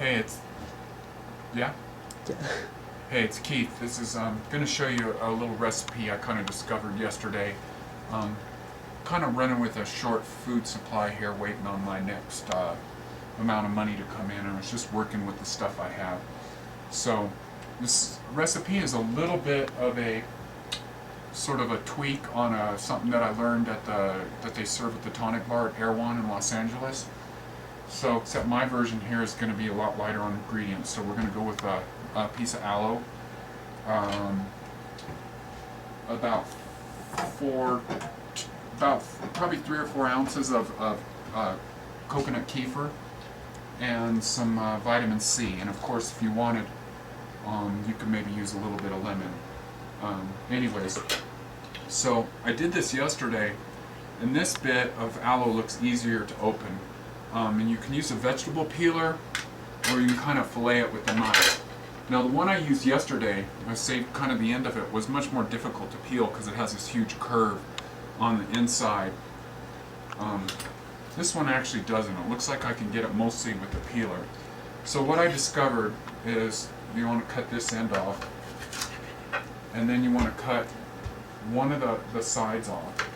Hey, yeah? Yeah. Hey, it's Keith. This is going to show you a little recipe I kind of discovered yesterday. Kind of running with a short food supply here, waiting on my next amount of money to come in. I was just working with the stuff I have. So this recipe is a little bit of a sort of a tweak on something that I learned at that they serve at the Tonic Bar at Erewhon in Los Angeles. So, except my version here is going to be a lot lighter on ingredients. So we're going to go with a piece of aloe, about probably 3 or 4 ounces of coconut kefir, and some vitamin C. And of course, if you wanted, you could maybe use a little bit of lemon. Anyways, so I did this yesterday, and this bit of aloe looks easier to open. And you can use a vegetable peeler, or you can kind of fillet it with a knife. Now the one I used yesterday, I saved kind of the end of it, was much more difficult to peel because it has this huge curve on the inside. This one actually doesn't. It looks like I can get it mostly with the peeler. So what I discovered is you want to cut this end off, and then you want to cut one of the sides off.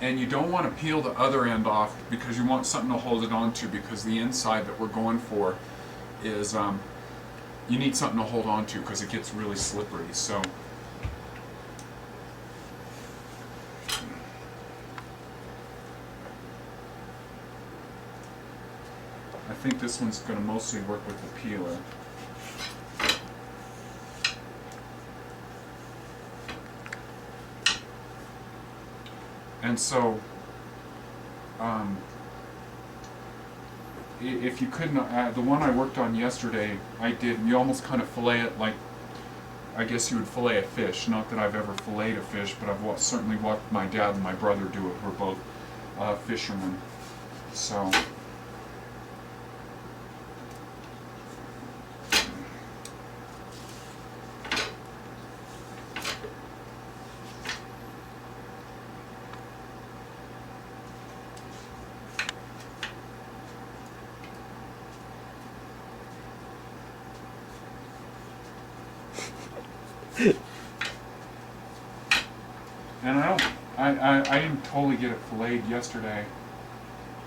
And you don't want to peel the other end off because you want something to hold it onto, because the inside that we're going for is, you need something to hold onto because it gets really slippery. So I think this one's going to mostly work with the peeler. And so, if you couldn't, the one I worked on yesterday, you almost kind of fillet it like, I guess you would fillet a fish. Not that I've ever filleted a fish, but I've certainly watched my dad and my brother do it. We're both fishermen. So, and I didn't totally get it filleted yesterday,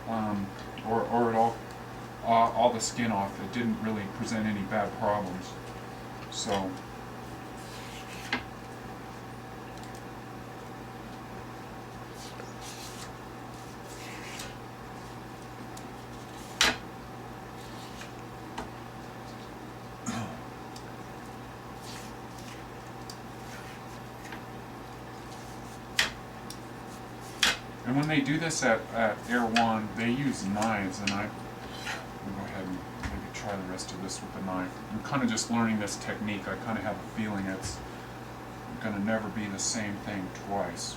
or at all the skin off. It didn't really present any bad problems. So, and when they do this at Erewhon, they use knives, and I'm going to go ahead and maybe try the rest of this with the knife. I'm kind of just learning this technique. I kind of have a feeling it's going to never be the same thing twice.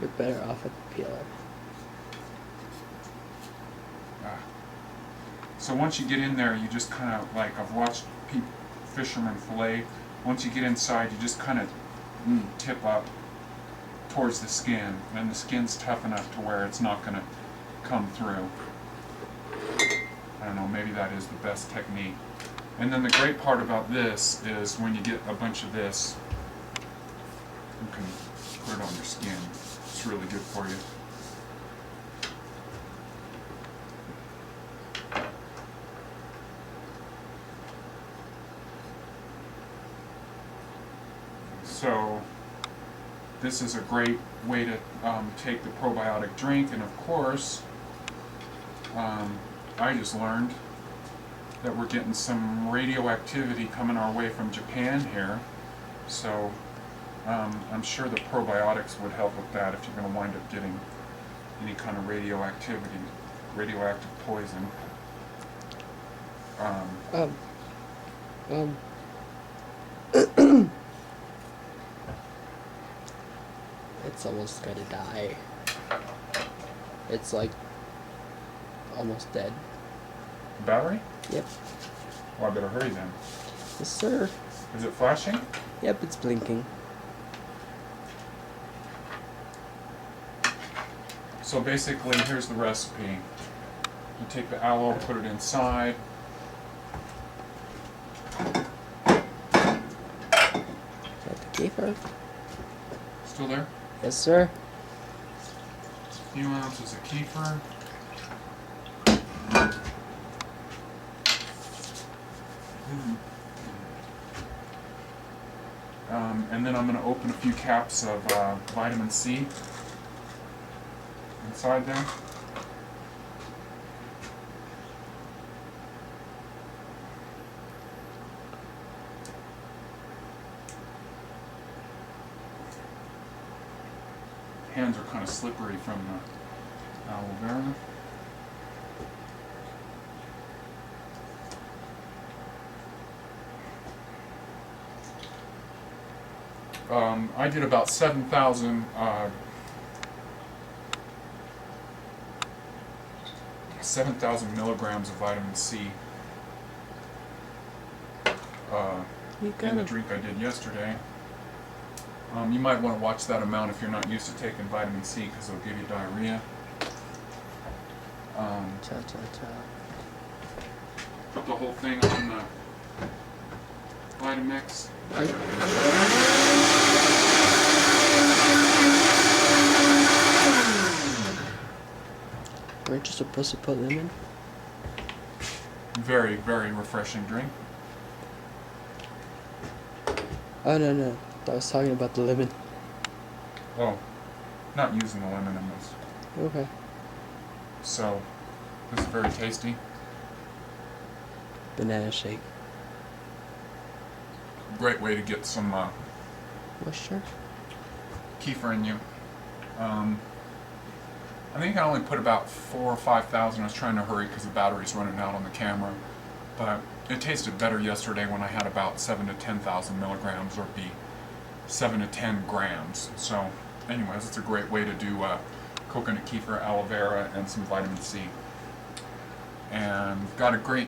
You're better off with the peeler. So once you get in there, you just kind of, like I've watched fishermen fillet, once you get inside, you just kind of tip up towards the skin, and the skin's tough enough to where it's not going to come through. I don't know, maybe that is the best technique. And then the great part about this is when you get a bunch of this, you can put it on your skin. It's really good for you. So this is a great way to take the probiotic drink, and of course, I just learned that we're getting some radioactivity coming our way from Japan here, so I'm sure the probiotics would help with that if you're going to wind up getting any kind of radioactive poison. It's almost gonna die. It's like almost dead. Battery? Yep. Well, I better hurry then. Yes, sir. Is it flashing? Yep, it's blinking. So basically, here's the recipe. You take the aloe, put it inside. Is that the kefir? Still there? Yes, sir. A few ounces of kefir. And then I'm going to open a few caps of vitamin C inside there. Hands are kind of slippery from the aloe vera. I did about 7,000 milligrams of vitamin C in the drink I did yesterday. You might want to watch that amount if you're not used to taking vitamin C because it'll give you diarrhea. Put the whole thing on the Vitamix. Weren't you supposed to put lemon? Very, very refreshing drink. Oh, no. I was talking about the lemon. Oh, not using the lemon in this. Okay. So, this is very tasty. Banana shake. Great way to get some Moisture? kefir in you. I think I only put about 4,000 or 5,000. I was trying to hurry because the battery's running out on the camera. But it tasted better yesterday when I had about 7,000 to 10,000 milligrams, or be 7 to 10 grams. So, anyways, it's a great way to do coconut kefir, aloe vera, and some vitamin C. And got a great